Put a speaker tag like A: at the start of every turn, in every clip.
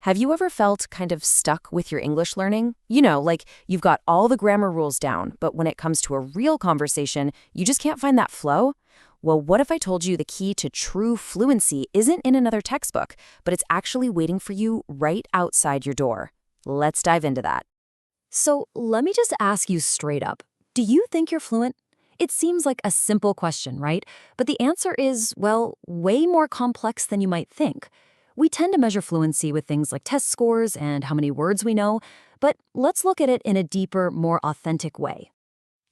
A: Have you ever felt kind of stuck with your English learning? Like you've got all the grammar rules down, but when it comes to a real conversation, you just can't find that flow? Well, what if I told you the key to true fluency isn't in another textbook, but it's actually waiting for you right outside your door? Let's dive into that.
B: So let me just ask you straight up. Do you think you're fluent? It seems like a simple question, right? But the answer is, well, way more complex than you might think. We tend to measure fluency with things like test scores and how many words we know, but let's look at it in a deeper, more authentic way.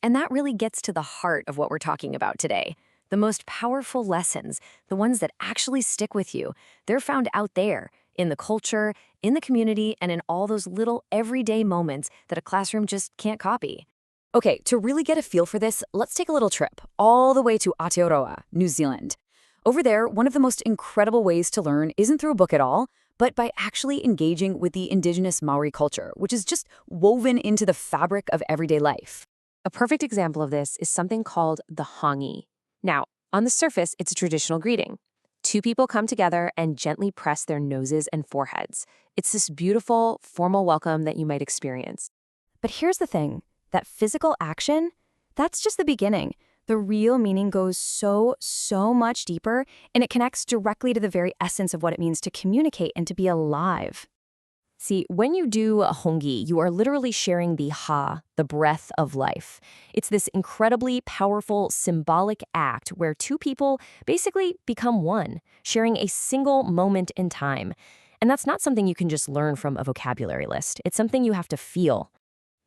C: And that really gets to the heart of what we're talking about today. The most powerful lessons, the ones that actually stick with you, they're found out there, in the culture, in the community, and in all those little everyday moments that a classroom just can't copy.
A: Okay, to really get a feel for this, let's take a little trip all the way to Aotearoa, New Zealand. Over there, one of the most incredible ways to learn isn't through a book at all, but by actually engaging with the indigenous Māori culture, which is just woven into the fabric of everyday life.
C: A perfect example of this is something called the hangi. Now, on the surface, it's a traditional greeting. Two people come together and gently press their noses and foreheads. It's this beautiful, formal welcome that you might experience.
A: But here's the thing, that physical action, that's just the beginning. The real meaning goes so much deeper, and it connects directly to the very essence of what it means to communicate and to be alive.
C: See, when you do a hongi, you are literally sharing the ha, the breath of life. It's this incredibly powerful, symbolic act where two people basically become one, sharing a single moment in time. And that's not something you can just learn from a vocabulary list. It's something you have to feel.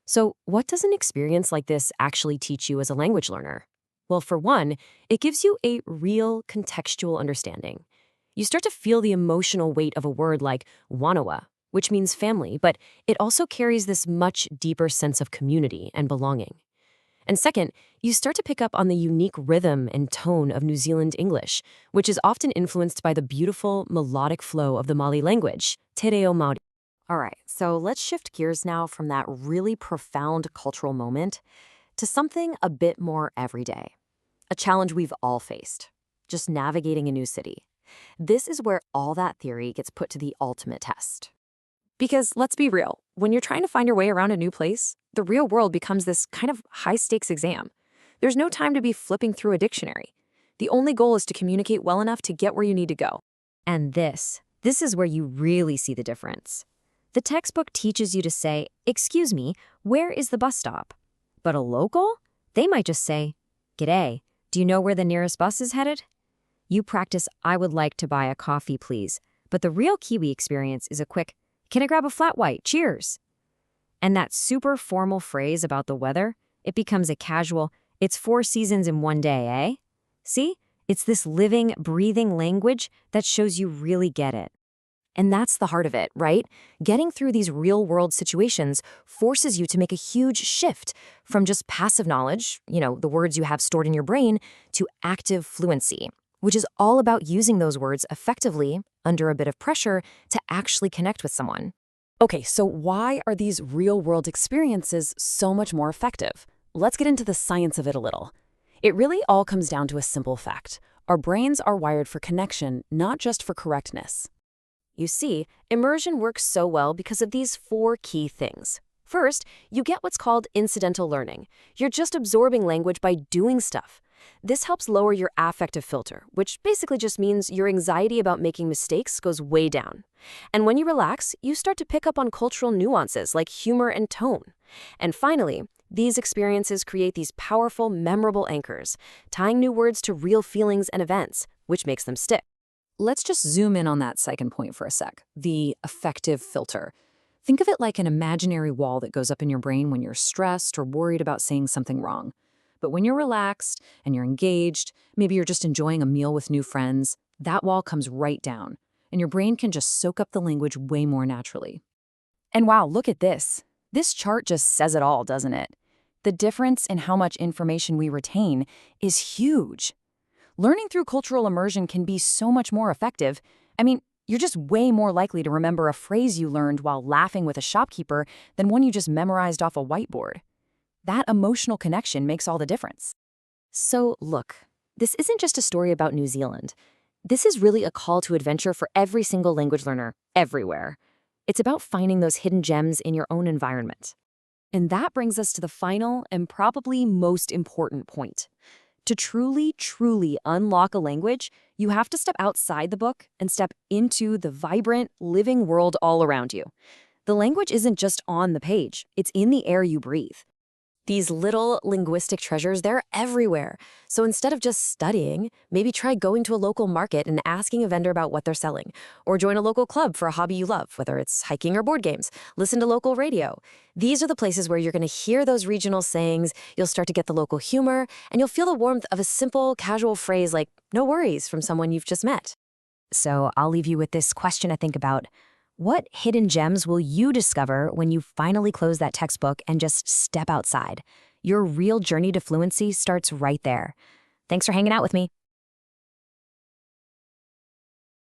C: So, what does an experience like this actually teach you as a language learner? Well, for one, it gives you a real contextual understanding. You start to feel the emotional weight of a word like wanawa, which means family, but it also carries this much deeper sense of community and belonging. And second, you start to pick up on the unique rhythm and tone of New Zealand English, which is often influenced by the beautiful melodic flow of the Māori language, te reo Māori.
A: All right, so let's shift gears now from that really profound cultural moment to something a bit more everyday. A challenge we've all faced, just navigating a new city. This is where all that theory gets put to the ultimate test.
C: Because let's be real, when you're trying to find your way around a new place, the real world becomes this kind of high-stakes exam. There's no time to be flipping through a dictionary. The only goal is to communicate well enough to get where you need to go.
B: And this is where you really see the difference. The textbook teaches you to say, "Excuse me, where is the bus stop?" But a local? They might just say, "G'day, do you know where the nearest bus is headed?" You practice, "I would like to buy a coffee, please." But the real Kiwi experience is a quick, "Can I grab a flat white? Cheers." And that super formal phrase about the weather, it becomes a casual, "It's 4 seasons in one day, eh?" See? It's this living, breathing language that shows you really get it.
C: And that's the heart of it, right? Getting through these real-world situations forces you to make a huge shift from just passive knowledge, the words you have stored in your brain, to active fluency, which is all about using those words effectively under a bit of pressure to actually connect with someone.
A: Okay, so why are these real-world experiences so much more effective? Let's get into the science of it a little. It really all comes down to a simple fact. Our brains are wired for connection, not just for correctness. You see, immersion works so well because of these 4 key things. First, you get what's called incidental learning. You're just absorbing language by doing stuff. This helps lower your affective filter, which basically just means your anxiety about making mistakes goes way down. And when you relax, you start to pick up on cultural nuances like humor and tone. And finally, these experiences create these powerful, memorable anchors, tying new words to real feelings and events, which makes them stick.
B: Let's just zoom in on that second point for a sec, the affective filter. Think of it like an imaginary wall that goes up in your brain when you're stressed or worried about saying something wrong. But when you're relaxed and you're engaged, maybe you're just enjoying a meal with new friends, that wall comes right down, and your brain can just soak up the language way more naturally.
A: And wow, look at this. This chart just says it all, doesn't it? The difference in how much information we retain is huge. Learning through cultural immersion can be so much more effective. I mean, you're just way more likely to remember a phrase you learned while laughing with a shopkeeper than one you just memorized off a whiteboard. That emotional connection makes all the difference.
C: So look, this isn't just a story about New Zealand. This is really a call to adventure for every single language learner, everywhere. It's about finding those hidden gems in your own environment.
A: And that brings us to the final and probably most important point. To truly, truly unlock a language, you have to step outside the book and step into the vibrant, living world all around you. The language isn't just on the page, it's in the air you breathe. These little linguistic treasures, they're everywhere. So instead of just studying, maybe try going to a local market and asking a vendor about what they're selling. Or join a local club for a hobby you love, whether it's hiking or board games. Listen to local radio. These are the places where you're going to hear those regional sayings, you'll start to get the local humor, and you'll feel the warmth of a simple, casual phrase like, "no worries," from someone you've just met.
B: So I'll leave you with this question to think about. What hidden gems will you discover when you finally close that textbook and just step outside? Your real journey to fluency starts right there. Thanks for hanging out with me.